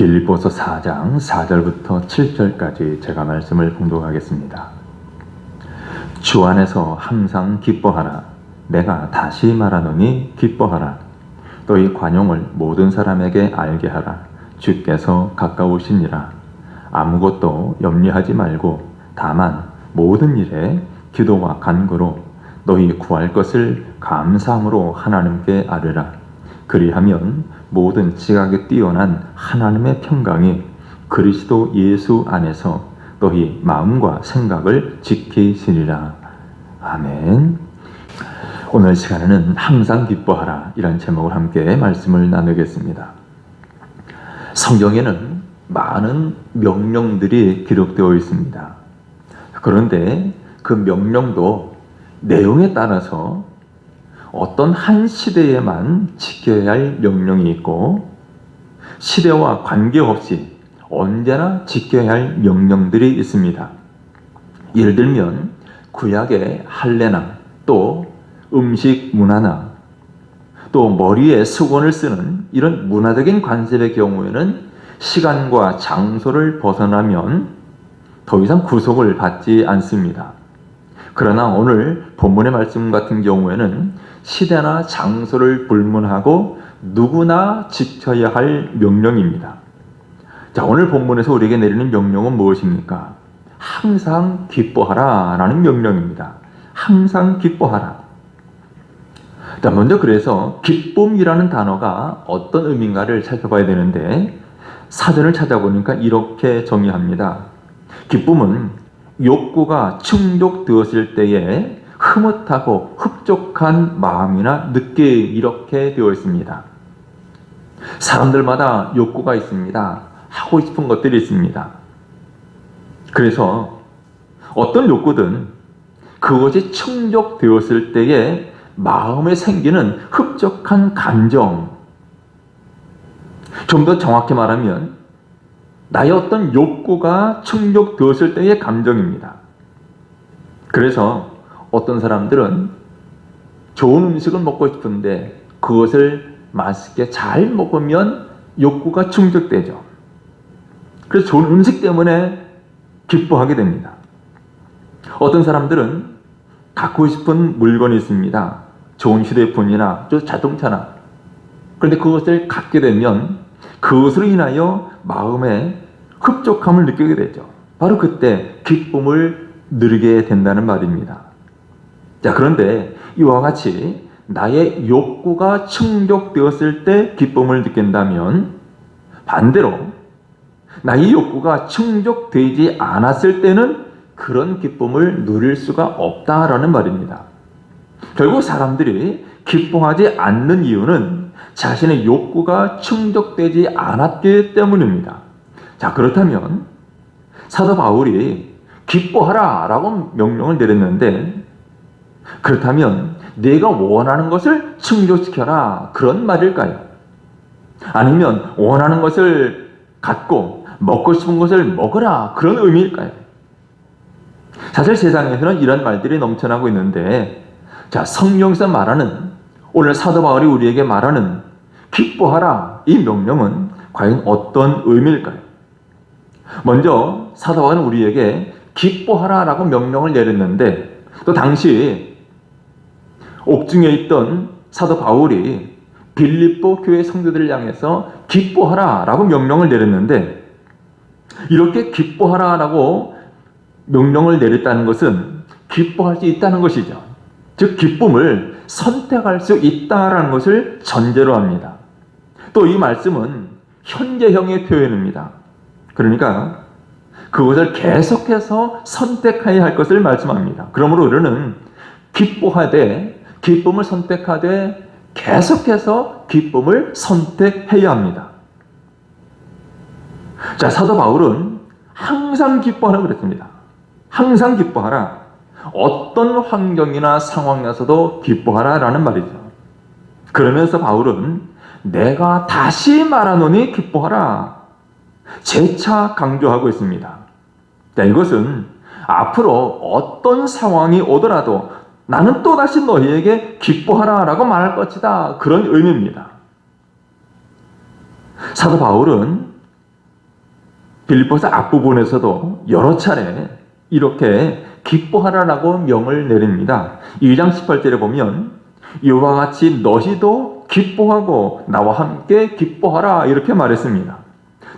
빌립보서 4장 4절부터 7절까지 제가 말씀을 봉독하겠습니다. 주 안에서 항상 기뻐하라. 내가 다시 말하노니 기뻐하라. 너희 관용을 모든 사람에게 알게 하라. 주께서 가까우시니라. 아무것도 염려하지 말고 다만 모든 일에 기도와 간구로 너희 구할 것을 감사함으로 하나님께 아뢰라. 그리하면 모든 지각에 뛰어난 하나님의 평강이 그리스도 예수 안에서 너희 마음과 생각을 지키시리라. 아멘. 오늘 시간에는 항상 기뻐하라 이란 제목을 함께 말씀을 나누겠습니다. 성경에는 많은 명령들이 기록되어 있습니다. 그런데 그 명령도 내용에 따라서 어떤 한 시대에만 지켜야 할 명령이 있고 시대와 관계없이 언제나 지켜야 할 명령들이 있습니다. 예를 들면 구약의 할례나 또 음식 문화나 또 머리에 수건을 쓰는 이런 문화적인 관습의 경우에는 시간과 장소를 벗어나면 더 이상 구속을 받지 않습니다. 그러나 오늘 본문의 말씀 같은 경우에는 시대나 장소를 불문하고 누구나 지켜야 할 명령입니다. 자, 오늘 본문에서 우리에게 내리는 명령은 무엇입니까? 항상 기뻐하라 라는 명령입니다. 항상 기뻐하라. 자, 먼저 그래서 기쁨이라는 단어가 어떤 의미인가를 살펴봐야 되는데 사전을 찾아보니까 이렇게 정의합니다. 기쁨은 욕구가 충족되었을 때에 흐뭇하고 흡족한 마음이나 느낌, 이렇게 되어 있습니다. 사람들마다 욕구가 있습니다. 하고 싶은 것들이 있습니다. 그래서 어떤 욕구든 그것이 충족되었을 때에 마음에 생기는 흡족한 감정, 좀 더 정확히 말하면 나의 어떤 욕구가 충족되었을 때의 감정입니다. 그래서 어떤 사람들은 좋은 음식을 먹고 싶은데 그것을 맛있게 잘 먹으면 욕구가 충족되죠. 그래서 좋은 음식 때문에 기뻐하게 됩니다. 어떤 사람들은 갖고 싶은 물건이 있습니다. 좋은 휴대폰이나 자동차나. 그런데 그것을 갖게 되면 그것으로 인하여 마음에 흡족함을 느끼게 되죠. 바로 그때 기쁨을 누리게 된다는 말입니다. 자, 그런데 이와 같이 나의 욕구가 충족되었을 때 기쁨을 느낀다면 반대로 나의 욕구가 충족되지 않았을 때는 그런 기쁨을 누릴 수가 없다라는 말입니다. 결국 사람들이 기뻐하지 않는 이유는 자신의 욕구가 충족되지 않았기 때문입니다. 자, 그렇다면 사도 바울이 기뻐하라 라고 명령을 내렸는데 그렇다면 내가 원하는 것을 충족시켜라 그런 말일까요? 아니면 원하는 것을 갖고 먹고 싶은 것을 먹으라 그런 의미일까요? 사실 세상에서는 이런 말들이 넘쳐나고 있는데 자, 성경에서 말하는 오늘 사도 바울이 우리에게 말하는 기뻐하라 이 명령은 과연 어떤 의미일까요? 먼저 사도 바울은 우리에게 기뻐하라 라고 명령을 내렸는데 또 당시 옥중에 있던 사도 바울이 빌립보 교회 성도들을 향해서 기뻐하라 라고 명령을 내렸는데 이렇게 기뻐하라 라고 명령을 내렸다는 것은 기뻐할 수 있다는 것이죠. 즉 기쁨을 선택할 수 있다는 것을 전제로 합니다. 또 이 말씀은 현재형의 표현입니다. 그러니까 그것을 계속해서 선택해야 할 것을 말씀합니다. 그러므로 우리는 기뻐하되 기쁨을 선택하되 계속해서 기쁨을 선택해야 합니다. 자, 사도 바울은 항상 기뻐하라고 그랬습니다. 항상 기뻐하라. 어떤 환경이나 상황에서도 기뻐하라 라는 말이죠. 그러면서 바울은 내가 다시 말하노니 기뻐하라 재차 강조하고 있습니다. 자, 이것은 앞으로 어떤 상황이 오더라도 나는 또다시 너희에게 기뻐하라 라고 말할 것이다 그런 의미입니다. 사도 바울은 빌립보서 앞부분에서도 여러 차례 이렇게 기뻐하라라고 명을 내립니다. 2장 18절에 보면 이와 같이 너희도 기뻐하고 나와 함께 기뻐하라 이렇게 말했습니다.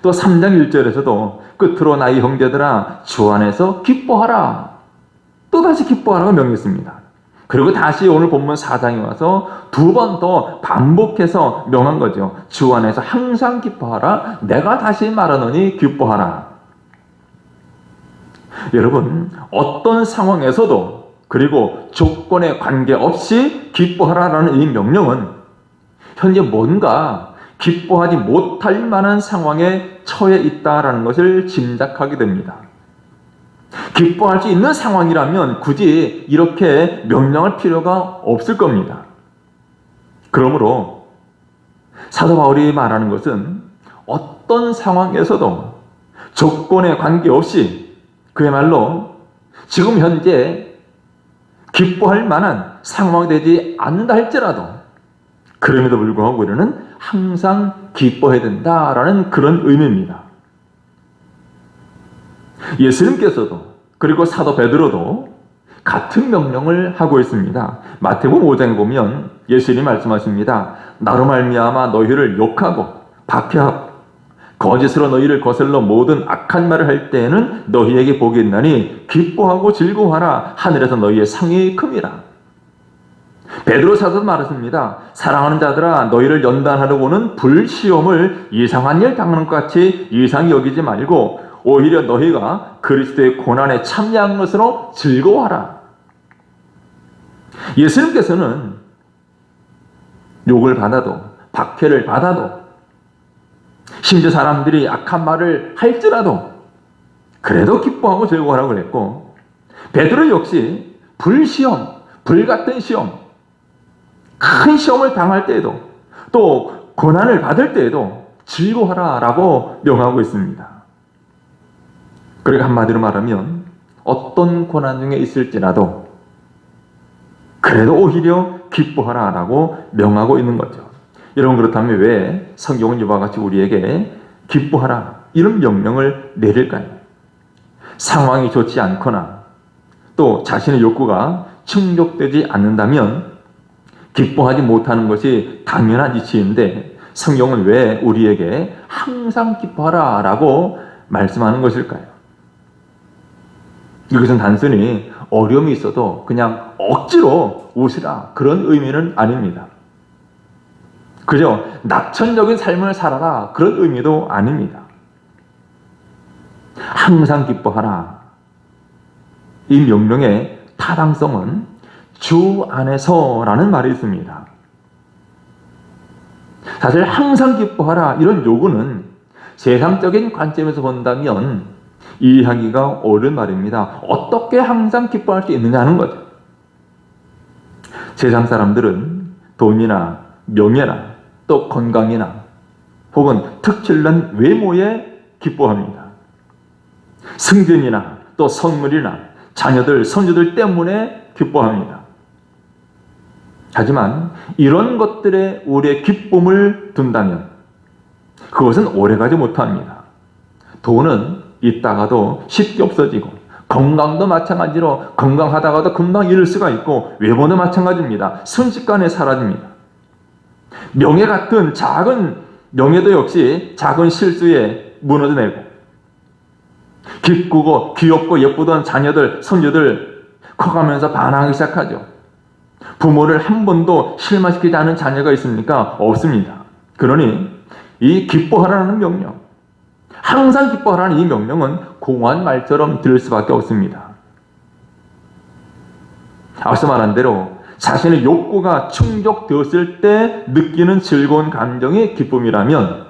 또 3장 1절에서도 끝으로 나의 형제들아 주 안에서 기뻐하라, 또다시 기뻐하라고 명했습니다. 그리고 다시 오늘 본문 4장에 와서 두 번 더 반복해서 명한 거죠. 주 안에서 항상 기뻐하라, 내가 다시 말하노니 기뻐하라. 여러분, 어떤 상황에서도 그리고 조건에 관계없이 기뻐하라라는 이 명령은 현재 뭔가 기뻐하지 못할 만한 상황에 처해 있다라는 것을 짐작하게 됩니다. 기뻐할 수 있는 상황이라면 굳이 이렇게 명령할 필요가 없을 겁니다. 그러므로 사도 바울이 말하는 것은 어떤 상황에서도 조건에 관계없이 그야말로 지금 현재 기뻐할 만한 상황이 되지 않는다 할지라도 그럼에도 불구하고 우리는 항상 기뻐해야 된다라는 그런 의미입니다. 예수님께서도 그리고 사도 베드로도 같은 명령을 하고 있습니다. 마태복음 5장에 보면 예수님이 말씀하십니다. 나로 말미암아 너희를 욕하고 박해하고 거짓으로 너희를 거슬러 모든 악한 말을 할 때에는 너희에게 복이 있나니 기뻐하고 즐거워하라. 하늘에서 너희의 상이 큼이라. 베드로 사도도 말했습니다. 사랑하는 자들아, 너희를 연단하려고는 불시험을 이상한 일 당하는 것 같이 이상히 여기지 말고 오히려 너희가 그리스도의 고난에 참여한 것으로 즐거워하라. 예수님께서는 욕을 받아도 박해를 받아도 심지어 사람들이 악한 말을 할지라도 그래도 기뻐하고 즐거워하라고 그랬고, 베드로 역시 불시험, 불같은 시험, 큰 시험을 당할 때에도 또 고난을 받을 때에도 즐거워하라라고 명하고 있습니다. 그러니까 한마디로 말하면 어떤 고난 중에 있을지라도 그래도 오히려 기뻐하라라고 명하고 있는 거죠. 여러분, 그렇다면 왜 성경은 이와 같이 우리에게 기뻐하라 이런 명령을 내릴까요? 상황이 좋지 않거나 또 자신의 욕구가 충족되지 않는다면 기뻐하지 못하는 것이 당연한 이치인데 성경은 왜 우리에게 항상 기뻐하라라고 말씀하는 것일까요? 이것은 단순히 어려움이 있어도 그냥 억지로 웃으라 그런 의미는 아닙니다. 그저 낙천적인 삶을 살아라 그런 의미도 아닙니다. 항상 기뻐하라. 이 명령의 타당성은 주 안에서라는 말이 있습니다. 사실 항상 기뻐하라 이런 요구는 세상적인 관점에서 본다면 이해하기가 어려운 말입니다. 어떻게 항상 기뻐할 수 있느냐는 거죠. 세상 사람들은 돈이나 명예나 또 건강이나 혹은 특출난 외모에 기뻐합니다. 승진이나 또 선물이나 자녀들, 손주들 때문에 기뻐합니다. 하지만 이런 것들에 우리의 기쁨을 둔다면 그것은 오래가지 못합니다. 돈은 있다가도 쉽게 없어지고 건강도 마찬가지로 건강하다가도 금방 잃을 수가 있고 외모도 마찬가지입니다. 순식간에 사라집니다. 명예 같은 작은 명예도 역시 작은 실수에 무너져내고 기쁘고 귀엽고 예쁘던 자녀들, 손주들 커가면서 반항하기 시작하죠. 부모를 한 번도 실망시키지 않은 자녀가 있습니까? 없습니다. 그러니 이 기뻐하라는 명령, 항상 기뻐하라는 이 명령은 공허한 말처럼 들을 수밖에 없습니다. 앞서 말한 대로 자신의 욕구가 충족되었을 때 느끼는 즐거운 감정이 기쁨이라면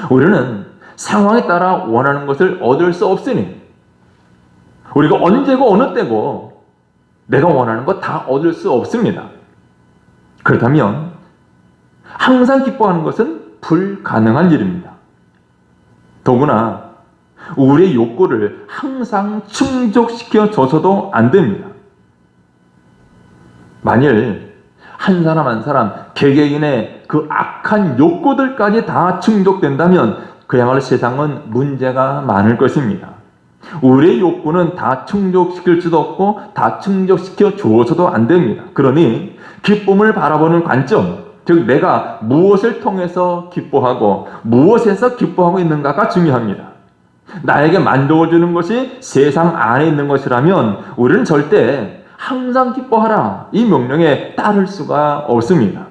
우리는 상황에 따라 원하는 것을 얻을 수 없으니 우리가 언제고 어느 때고 내가 원하는 것 다 얻을 수 없습니다. 그렇다면 항상 기뻐하는 것은 불가능한 일입니다. 더구나 우리의 욕구를 항상 충족시켜줘서도 안 됩니다. 만일 한 사람 한 사람 개개인의 그 악한 욕구들까지 다 충족된다면 그야말로 세상은 문제가 많을 것입니다. 우리의 욕구는 다 충족시킬 수도 없고 다 충족시켜 주어서도 안 됩니다. 그러니 기쁨을 바라보는 관점, 즉 내가 무엇을 통해서 기뻐하고 무엇에서 기뻐하고 있는가가 중요합니다. 나에게 만족을 주는 것이 세상 안에 있는 것이라면 우리는 절대 항상 기뻐하라 이 명령에 따를 수가 없습니다.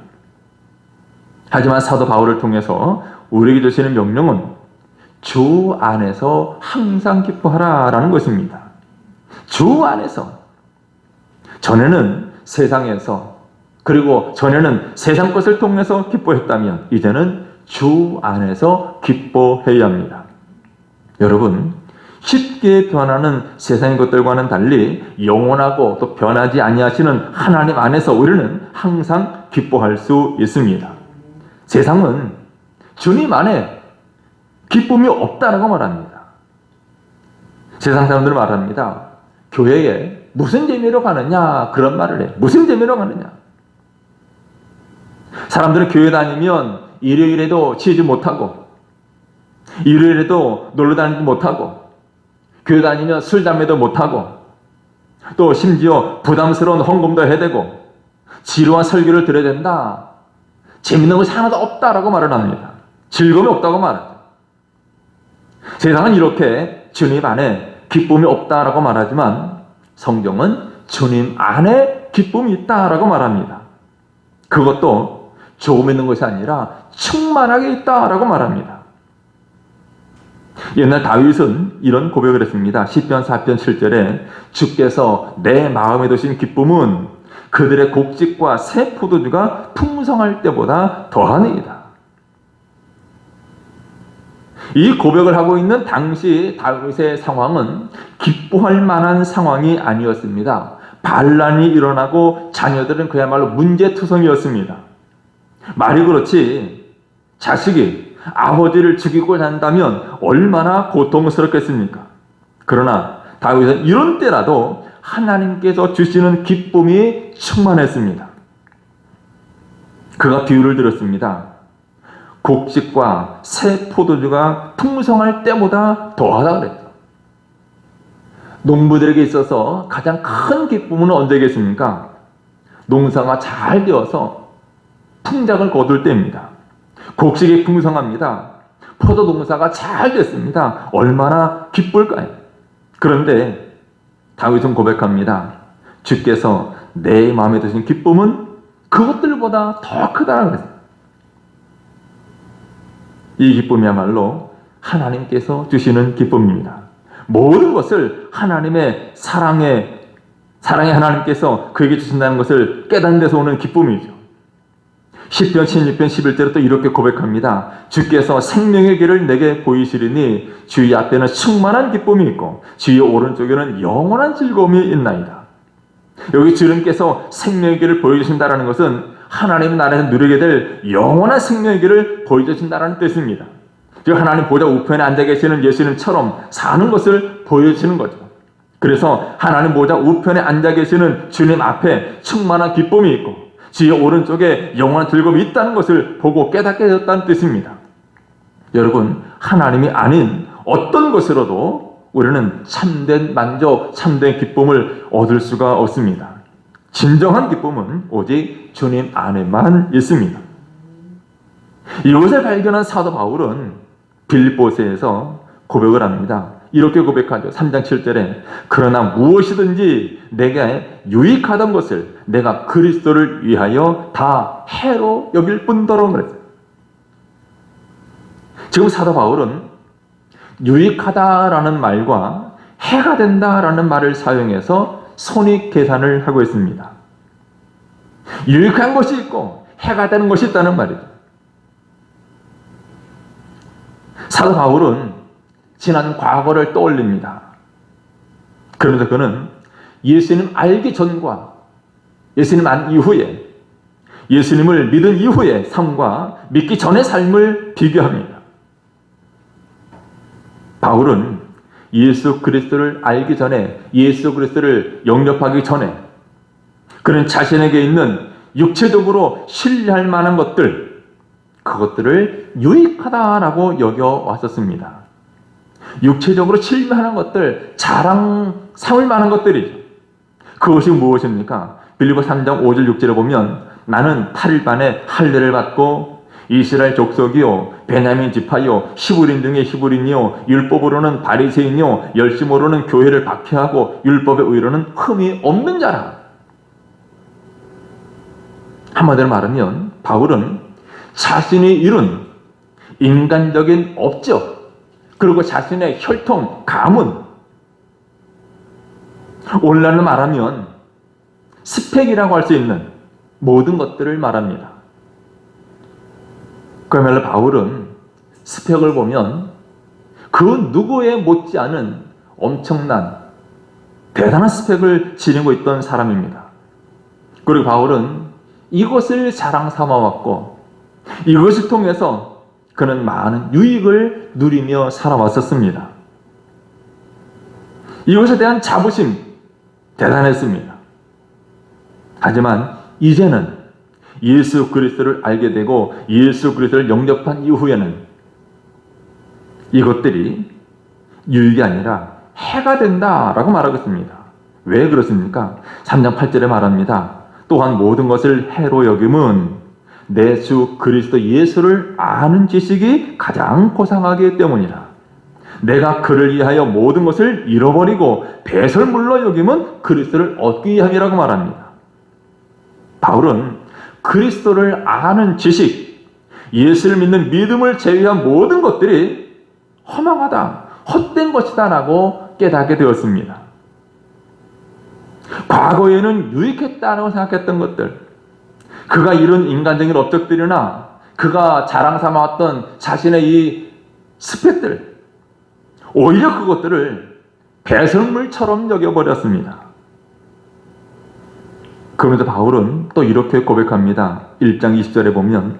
하지만 사도 바울을 통해서 우리에게 주시는 명령은 주 안에서 항상 기뻐하라라는 것입니다. 주 안에서. 전에는 세상에서, 그리고 전에는 세상 것을 통해서 기뻐했다면 이제는 주 안에서 기뻐해야 합니다. 여러분, 쉽게 변하는 세상의 것들과는 달리 영원하고 또 변하지 아니하시는 하나님 안에서 우리는 항상 기뻐할 수 있습니다. 세상은 주님 안에 기쁨이 없다라고 말합니다. 세상 사람들은 말합니다. 교회에 무슨 재미로 가느냐 그런 말을 해. 무슨 재미로 가느냐. 사람들은 교회 다니면 일요일에도 쉬지 못하고 일요일에도 놀러 다니지 못하고 교회 다니면 술 담배도 못하고 또 심지어 부담스러운 헌금도 해야 되고 지루한 설교를 들어야 된다. 재밌는 것이 하나도 없다라고 말을 합니다. 즐거움이 없다고 말하죠. 세상은 이렇게 주님 안에 기쁨이 없다라고 말하지만 성경은 주님 안에 기쁨이 있다라고 말합니다. 그것도 조금 있는 것이 아니라 충만하게 있다라고 말합니다. 옛날 다윗은 이런 고백을 했습니다. 시편 4편 7절에 주께서 내 마음에 두신 기쁨은 그들의 곡식과 새 포도주가 풍성할 때보다 더하니이다. 이 고백을 하고 있는 당시 다윗의 상황은 기뻐할 만한 상황이 아니었습니다. 반란이 일어나고 자녀들은 그야말로 문제투성이었습니다. 말이 그렇지 자식이 아버지를 죽이고 한다면 얼마나 고통스럽겠습니까? 그러나 다윗은 이런 때라도 하나님께서 주시는 기쁨이 충만했습니다. 그가 비유를 들었습니다. 곡식과 새 포도주가 풍성할 때보다 더하다 그랬죠. 농부들에게 있어서 가장 큰 기쁨은 언제겠습니까? 농사가 잘 되어서 풍작을 거둘 때입니다. 곡식이 풍성합니다. 포도 농사가 잘 됐습니다. 얼마나 기쁠까요? 그런데 다윗은 고백합니다. 주께서 내 마음에 드신 기쁨은 그것들보다 더 크다라고 했어요. 이 기쁨이야말로 하나님께서 주시는 기쁨입니다. 모든 것을 하나님의 사랑의 하나님께서 그에게 주신다는 것을 깨닫는 데서 오는 기쁨이죠. 시편 16편 11절에 또 이렇게 고백합니다. 주께서 생명의 길을 내게 보이시리니 주의 앞에는 충만한 기쁨이 있고 주의 오른쪽에는 영원한 즐거움이 있나이다. 여기 주님께서 생명의 길을 보여주신다는 것은 하나님 나라에서 누리게 될 영원한 생명의 길을 보여주신다는 뜻입니다. 즉 하나님 보좌 우편에 앉아 계시는 예수님처럼 사는 것을 보여주시는 거죠. 그래서 하나님 보좌 우편에 앉아 계시는 주님 앞에 충만한 기쁨이 있고 주의 오른쪽에 영원한 즐거움이 있다는 것을 보고 깨닫게 되었다는 뜻입니다. 여러분, 하나님이 아닌 어떤 것으로도 우리는 참된 만족, 참된 기쁨을 얻을 수가 없습니다. 진정한 기쁨은 오직 주님 안에만 있습니다. 이것을 발견한 사도 바울은 빌립보서에서 고백을 합니다. 이렇게 고백하죠. 3장 7절에 그러나 무엇이든지 내게 유익하던 것을 내가 그리스도를 위하여 다 해로 여길 뿐더러 그랬어요. 지금 사도 바울은 유익하다라는 말과 해가 된다라는 말을 사용해서 손익 계산을 하고 있습니다. 유익한 것이 있고 해가 되는 것이 있다는 말이죠. 사도 바울은 지난 과거를 떠올립니다. 그러면서 그는 예수님 알기 전과 예수님 안 이후에 예수님을 믿은 이후의 삶과 믿기 전의 삶을 비교합니다. 바울은 예수 그리스도를 알기 전에 예수 그리스도를 영접하기 전에 그는 자신에게 있는 육체적으로 신뢰할 만한 것들 그것들을 유익하다라고 여겨왔었습니다. 육체적으로 칠만한 것들, 자랑 삼을 만한 것들이죠. 그것이 무엇입니까? 빌립보 3장 5절 6절에 보면 나는 8일 반에 할례를 받고 이스라엘 족속이요 베냐민 지파요 히브리인 중에 히브리인이요 율법으로는 바리새인이요 열심으로는 교회를 박해하고 율법의 의로는 흠이 없는 자라. 한마디로 말하면 바울은 자신이 이룬 인간적인 업적 그리고 자신의 혈통, 가문, 오늘날로 말하면 스펙이라고 할 수 있는 모든 것들을 말합니다. 그야말로 바울은 스펙을 보면 그 누구에 못지않은 엄청난 대단한 스펙을 지니고 있던 사람입니다. 그리고 바울은 이것을 자랑 삼아왔고 이것을 통해서 그는 많은 유익을 누리며 살아왔었습니다. 이것에 대한 자부심 대단했습니다. 하지만 이제는 예수 그리스도를 알게 되고 예수 그리스도를 영접한 이후에는 이것들이 유익이 아니라 해가 된다라고 말하고 있습니다. 왜 그렇습니까? 3장 8절에 말합니다. 또한 모든 것을 해로 여김은 내 주 그리스도 예수를 아는 지식이 가장 고상하기 때문이라. 내가 그를 위하여 모든 것을 잃어버리고 배설물로 여김은 그리스도를 얻기 위함이라고 말합니다. 바울은 그리스도를 아는 지식, 예수를 믿는 믿음을 제외한 모든 것들이 허망하다, 헛된 것이다 라고 깨닫게 되었습니다. 과거에는 유익했다고 생각했던 것들, 그가 이룬 인간적인 업적들이나 그가 자랑 삼아왔던 자신의 이 스펙들, 오히려 그것들을 배설물처럼 여겨버렸습니다. 그러면서 바울은 또 이렇게 고백합니다. 1장 20절에 보면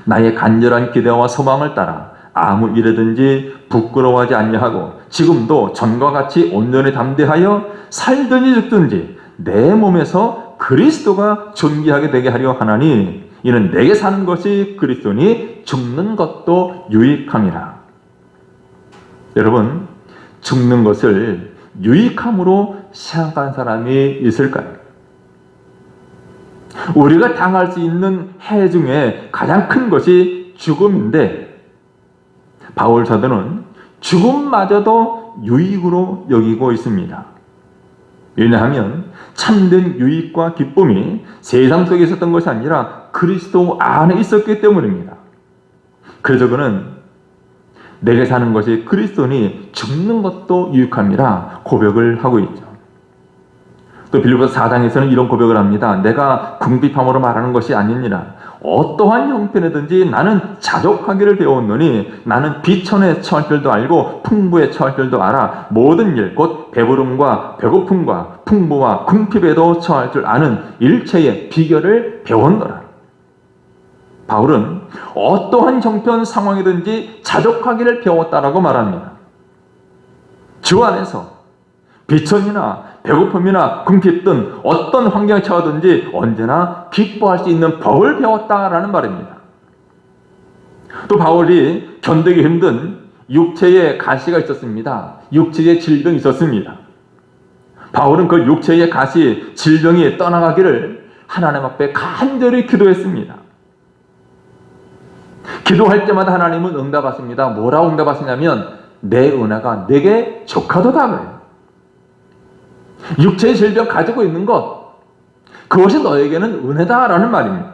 나의 간절한 기대와 소망을 따라 아무 일에든지 부끄러워하지 아니하고 지금도 전과 같이 온전히 담대하여 살든지 죽든지 내 몸에서 그리스도가 존귀하게 되게 하려 하나니 이는 내게 사는 것이 그리스도니 죽는 것도 유익함이라. 여러분, 죽는 것을 유익함으로 생각하는 사람이 있을까요? 우리가 당할 수 있는 해 중에 가장 큰 것이 죽음인데 바울 사도는 죽음마저도 유익으로 여기고 있습니다. 왜냐하면 참된 유익과 기쁨이 세상 속에 있었던 것이 아니라 그리스도 안에 있었기 때문입니다. 그래서 그는 내게 사는 것이 그리스도니 죽는 것도 유익함이라 고백을 하고 있죠. 또 빌립보서 4장에서는 이런 고백을 합니다. 내가 궁핍함으로 말하는 것이 아니니라. 어떠한 형편이든지 나는 자족하기를 배웠노니 나는 비천에 처할 줄도 알고 풍부에 처할 줄도 알아. 모든 일 곧 배부름과 배고픔과 풍부와 궁핍에도 처할 줄 아는 일체의 비결을 배웠노라. 바울은 어떠한 형편 상황이든지 자족하기를 배웠다라고 말합니다. 주 안에서 비천이나 배고픔이나 궁핍 등 어떤 환경에 처하든지 언제나 기뻐할 수 있는 법을 배웠다라는 말입니다. 또 바울이 견디기 힘든 육체의 가시가 있었습니다. 육체의 질병이 있었습니다. 바울은 그 육체의 가시, 질병이 떠나가기를 하나님 앞에 간절히 기도했습니다. 기도할 때마다 하나님은 응답하십니다. 뭐라고 응답하시냐면 내 은혜가 내게 족하도다 그래요. 육체의 질병 가지고 있는 것, 그것이 너에게는 은혜다라는 말입니다.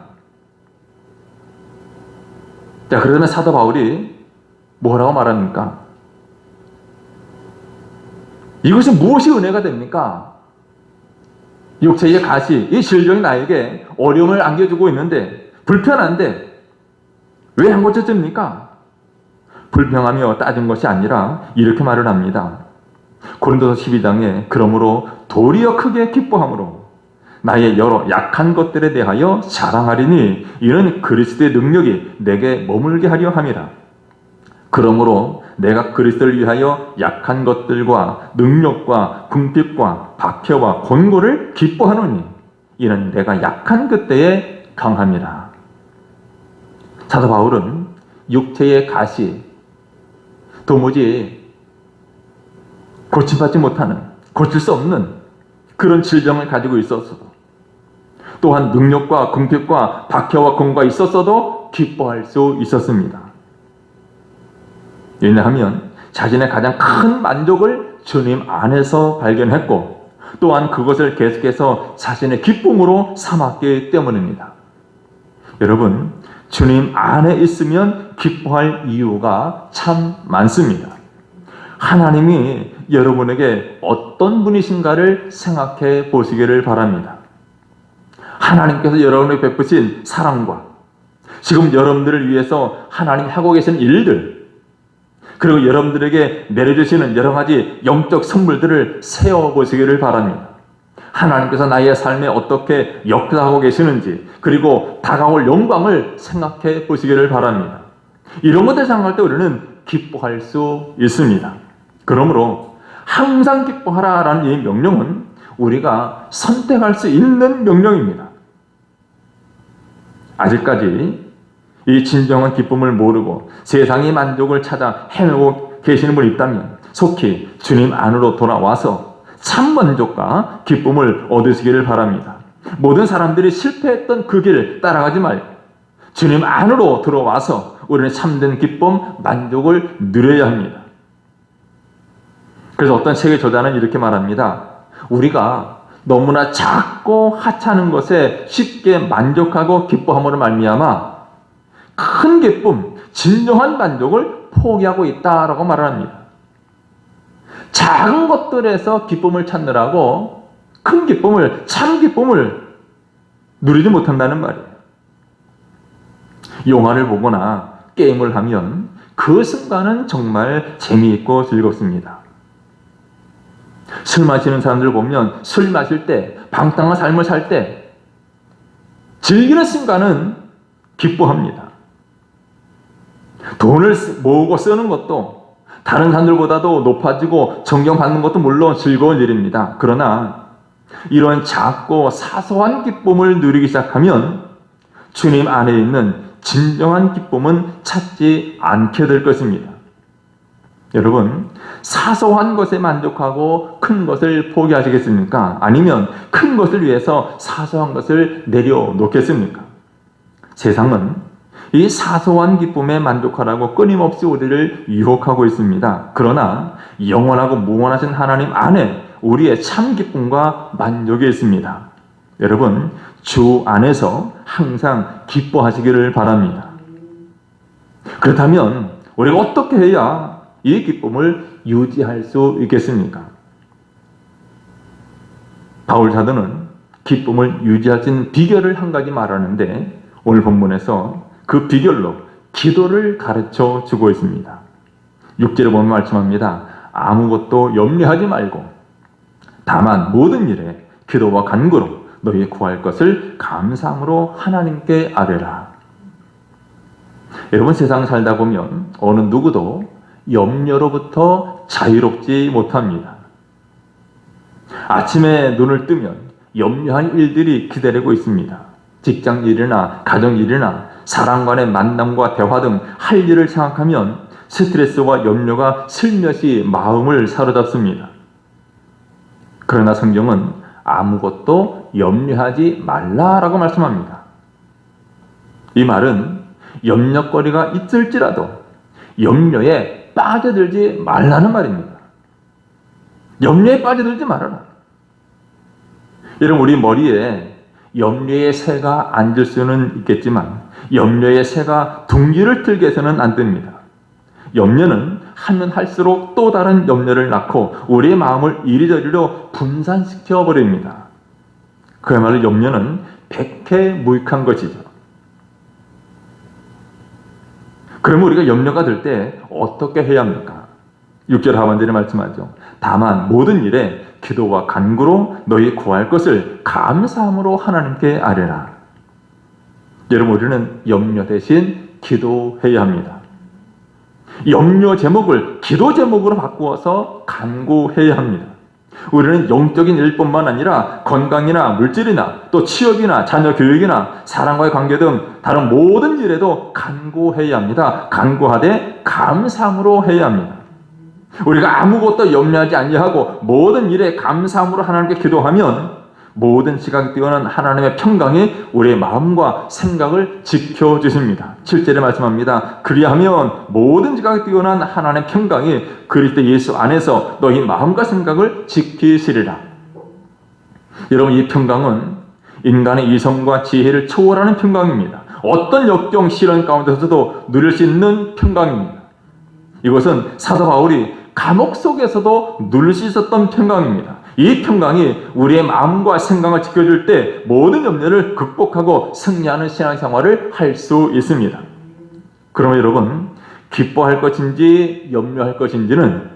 자, 그러면 사도 바울이 뭐라고 말합니까? 이것이 무엇이 은혜가 됩니까? 육체의 가시, 이 질병이 나에게 어려움을 안겨주고 있는데 불편한데 왜 한 고쳐집니까? 불평하며 따진 것이 아니라 이렇게 말을 합니다. 고린도서 12장에 그러므로 도리어 크게 기뻐함으로 나의 여러 약한 것들에 대하여 자랑하리니 이는 그리스도의 능력이 내게 머물게 하려 함이라. 그러므로 내가 그리스도를 위하여 약한 것들과 능력과 궁핍과 박해와 곤고를 기뻐하노니 이는 내가 약한 그때에 강함이라. 사도 바울은 육체의 가시, 도무지 고침받지 못하는, 고칠 수 없는 그런 질병을 가지고 있었어도, 또한 능력과 궁핍과 박해와 공과 있었어도 기뻐할 수 있었습니다. 왜냐하면 자신의 가장 큰 만족을 주님 안에서 발견했고, 또한 그것을 계속해서 자신의 기쁨으로 삼았기 때문입니다. 여러분, 주님 안에 있으면 기뻐할 이유가 참 많습니다. 하나님이 여러분에게 어떤 분이신가를 생각해 보시기를 바랍니다. 하나님께서 여러분에게 베푸신 사랑과 지금 여러분들을 위해서 하나님이 하고 계신 일들, 그리고 여러분들에게 내려주시는 여러 가지 영적 선물들을 세워보시기를 바랍니다. 하나님께서 나의 삶에 어떻게 역사하고 계시는지, 그리고 다가올 영광을 생각해 보시기를 바랍니다. 이런 것들 생각할 때 우리는 기뻐할 수 있습니다. 그러므로 항상 기뻐하라라는 이 명령은 우리가 선택할 수 있는 명령입니다. 아직까지 이 진정한 기쁨을 모르고 세상의 만족을 찾아 헤매고 계시는 분이 있다면 속히 주님 안으로 돌아와서 참 만족과 기쁨을 얻으시기를 바랍니다. 모든 사람들이 실패했던 그 길 따라가지 말고 주님 안으로 들어와서 우리는 참된 기쁨, 만족을 누려야 합니다. 그래서 어떤 세계 저자는 이렇게 말합니다. 우리가 너무나 작고 하찮은 것에 쉽게 만족하고 기뻐함으로 말미암아 큰 기쁨, 진정한 만족을 포기하고 있다라고 말합니다. 작은 것들에서 기쁨을 찾느라고 큰 기쁨을, 참 기쁨을 누리지 못한다는 말이에요. 영화를 보거나 게임을 하면 그 순간은 정말 재미있고 즐겁습니다. 술 마시는 사람들 보면 술 마실 때, 방탕한 삶을 살 때 즐기는 순간은 기뻐합니다. 돈을 모으고 쓰는 것도 다른 사람들보다도 높아지고 존경받는 것도 물론 즐거운 일입니다. 그러나 이런 작고 사소한 기쁨을 누리기 시작하면 주님 안에 있는 진정한 기쁨은 찾지 않게 될 것입니다. 여러분, 사소한 것에 만족하고 큰 것을 포기하시겠습니까? 아니면 큰 것을 위해서 사소한 것을 내려놓겠습니까? 세상은 이 사소한 기쁨에 만족하라고 끊임없이 우리를 유혹하고 있습니다. 그러나 영원하고 무한하신 하나님 안에 우리의 참 기쁨과 만족이 있습니다. 여러분, 주 안에서 항상 기뻐하시기를 바랍니다. 그렇다면 우리가 어떻게 해야 이 기쁨을 유지할 수 있겠습니까? 바울 사도는 기쁨을 유지할 수 있는 비결을 한 가지 말하는데 오늘 본문에서 그 비결로 기도를 가르쳐 주고 있습니다. 6절에 보면 말씀합니다. 아무것도 염려하지 말고 다만 모든 일에 기도와 간구로 너희 구할 것을 감사함으로 하나님께 아뢰라. 여러분, 세상 살다 보면 어느 누구도 염려로부터 자유롭지 못합니다. 아침에 눈을 뜨면 염려한 일들이 기다리고 있습니다. 직장 일이나 가정 일이나 사람 간의 만남과 대화 등 할 일을 생각하면 스트레스와 염려가 슬며시 마음을 사로잡습니다. 그러나 성경은 아무것도 염려하지 말라라고 말씀합니다. 이 말은 염려거리가 있을지라도 염려에 빠져들지 말라는 말입니다. 염려에 빠져들지 말아라. 여러분, 우리 머리에 염려의 새가 앉을 수는 있겠지만 염려의 새가 둥지를 틀게 해서는 안 됩니다. 염려는 하면 할수록 또 다른 염려를 낳고 우리의 마음을 이리저리로 분산시켜 버립니다. 그야말로 염려는 백해무익한 것이죠. 그러면 우리가 염려가 될 때 어떻게 해야 합니까? 6절 하반절에 말씀하죠. 다만 모든 일에 기도와 간구로 너희 구할 것을 감사함으로 하나님께 아뢰라. 여러분, 우리는 염려 대신 기도해야 합니다. 염려 제목을 기도 제목으로 바꾸어서 간구해야 합니다. 우리는 영적인 일뿐만 아니라 건강이나 물질이나 또 취업이나 자녀 교육이나 사람과의 관계 등 다른 모든 일에도 간구해야 합니다. 간구하되 감사함으로 해야 합니다. 우리가 아무것도 염려하지 아니하고 모든 일에 감사함으로 하나님께 기도하면 모든 지각이 뛰어난 하나님의 평강이 우리의 마음과 생각을 지켜주십니다. 7절에 말씀합니다. 그리하면 모든 지각이 뛰어난 하나님의 평강이 그리스도 예수 안에서 너희 마음과 생각을 지키시리라. 여러분, 이 평강은 인간의 이성과 지혜를 초월하는 평강입니다. 어떤 역경 시련 가운데서도 누릴 수 있는 평강입니다. 이것은 사도 바울이 감옥 속에서도 누릴 수 있었던 평강입니다. 이 평강이 우리의 마음과 생각을 지켜줄 때 모든 염려를 극복하고 승리하는 신앙생활을 할 수 있습니다. 그러면 여러분, 기뻐할 것인지 염려할 것인지는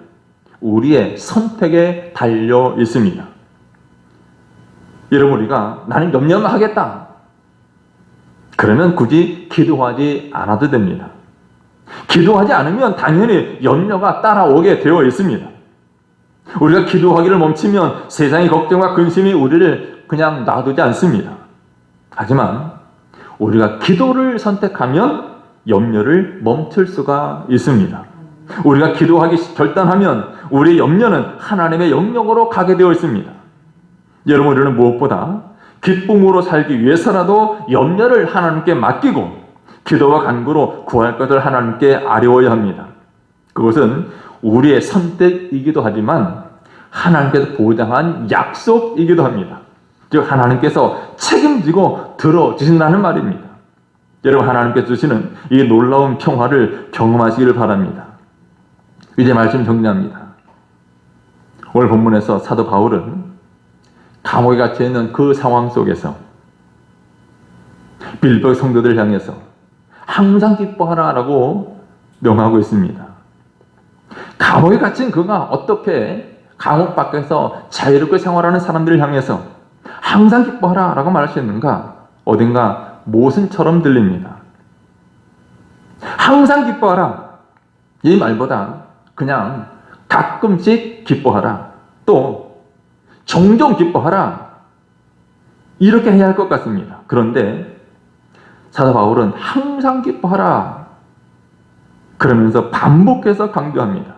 우리의 선택에 달려 있습니다. 여러분, 우리가 나는 염려만 하겠다, 그러면 굳이 기도하지 않아도 됩니다. 기도하지 않으면 당연히 염려가 따라오게 되어 있습니다. 우리가 기도하기를 멈추면 세상의 걱정과 근심이 우리를 그냥 놔두지 않습니다. 하지만 우리가 기도를 선택하면 염려를 멈출 수가 있습니다. 우리가 기도하기 결단하면 우리의 염려는 하나님의 영역으로 가게 되어 있습니다. 여러분, 우리는 무엇보다 기쁨으로 살기 위해서라도 염려를 하나님께 맡기고 기도와 간구로 구할 것을 하나님께 아뢰어야 합니다. 그것은 우리의 선택이기도 하지만 하나님께서 보장한 약속이기도 합니다. 즉 하나님께서 책임지고 들어주신다는 말입니다. 여러분, 하나님께서 주시는 이 놀라운 평화를 경험하시기를 바랍니다. 이제 말씀 정리합니다. 오늘 본문에서 사도 바울은 감옥에 갇혀 있는 그 상황 속에서 빌보 성도들을 향해서 항상 기뻐하라라고 명하고 있습니다. 감옥에 갇힌 그가 어떻게 감옥 밖에서 자유롭게 생활하는 사람들을 향해서 항상 기뻐하라 라고 말할 수 있는가? 어딘가 모순처럼 들립니다. 항상 기뻐하라, 이 말보다 그냥 가끔씩 기뻐하라, 또 종종 기뻐하라, 이렇게 해야 할 것 같습니다. 그런데 사도 바울은 항상 기뻐하라 그러면서 반복해서 강조합니다.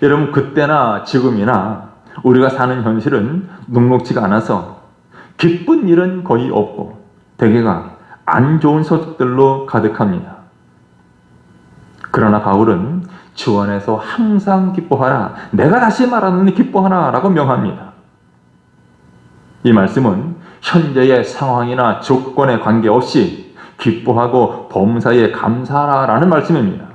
여러분, 그때나 지금이나 우리가 사는 현실은 녹록지가 않아서 기쁜 일은 거의 없고 대개가 안 좋은 소식들로 가득합니다. 그러나 바울은 주 안에서 항상 기뻐하라, 내가 다시 말하노니 기뻐하라 라고 명합니다. 이 말씀은 현재의 상황이나 조건에 관계없이 기뻐하고 범사에 감사하라라는 말씀입니다.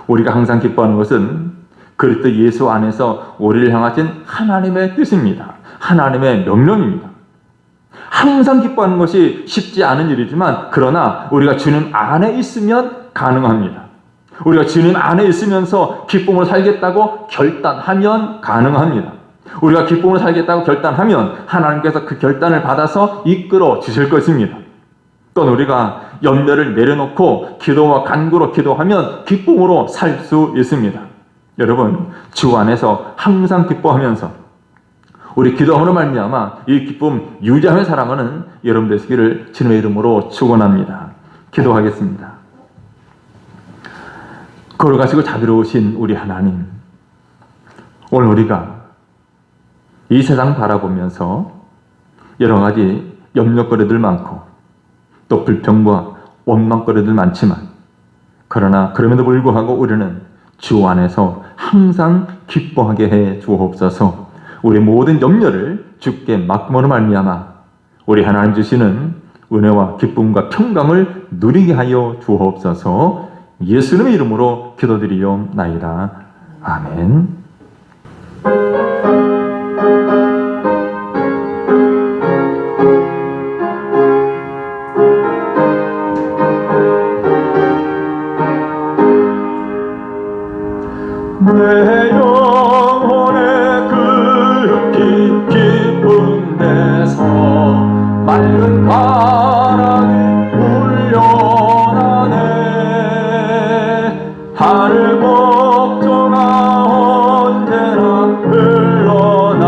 우리가 항상 기뻐하는 것은 그리스도 예수 안에서 우리를 향하신 하나님의 뜻입니다. 하나님의 명령입니다. 항상 기뻐하는 것이 쉽지 않은 일이지만 그러나 우리가 주님 안에 있으면 가능합니다. 우리가 주님 안에 있으면서 기쁨으로 살겠다고 결단하면 가능합니다. 우리가 기쁨으로 살겠다고 결단하면 하나님께서 그 결단을 받아서 이끌어 주실 것입니다. 또 우리가 염려를 내려놓고 기도와 간구로 기도하면 기쁨으로 살 수 있습니다. 여러분, 주 안에서 항상 기뻐하면서 우리 기도함으로 말미암아 이 기쁨 유지하며 살아가는 여러분 되시기를 주님의 이름으로 축원합니다. 기도하겠습니다. 걸어가시고 자비로우신 우리 하나님, 오늘 우리가 이 세상 바라보면서 여러 가지 염려거리들 많고 또 불평과 원망거리들 많지만 그러나 그럼에도 불구하고 우리는 주 안에서 항상 기뻐하게 해 주옵소서. 우리 모든 염려를 주께 맡김으로 말미암아 우리 하나님 주시는 은혜와 기쁨과 평강을 누리게 하여 주옵소서. 예수님의 이름으로 기도드리옵나이다. 아멘. 내 영혼의 그 깊은 데서 맑은 바람이 울려나네. 하늘 걱정아 언제나 흘러나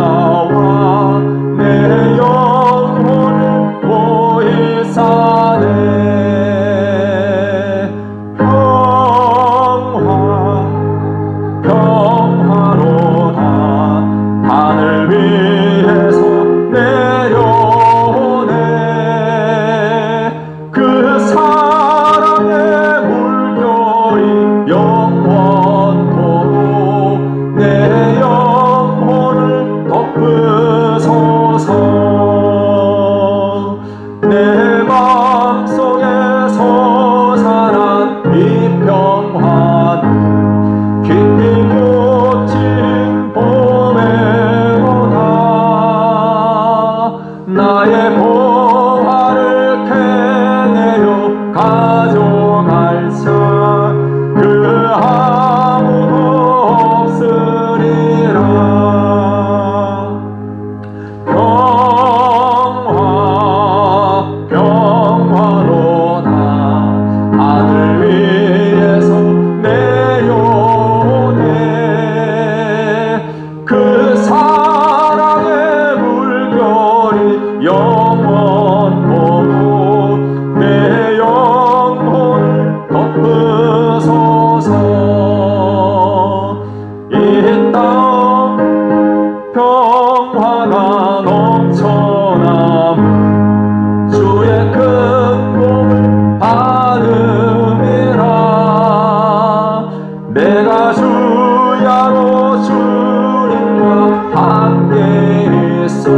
할렐루야로 주님과 함께 있어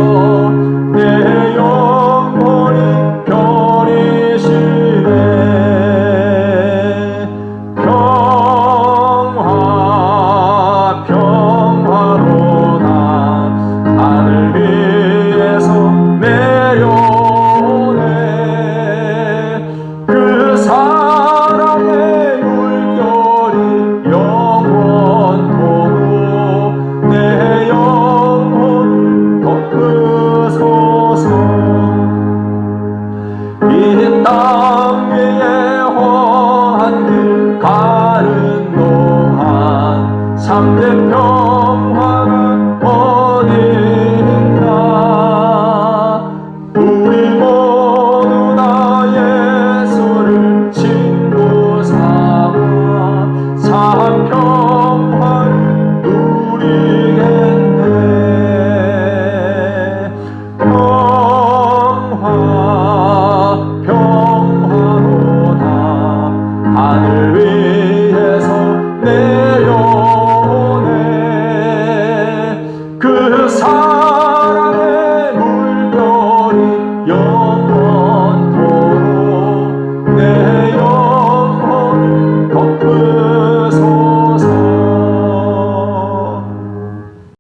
내 영혼이 편히쉬네 평화로다 하늘 위에서 내려오네 그 사랑의 물결이 영원토록 내 영혼 덮으소서 이 땅 위에 험한 길 가는 동안 참된 평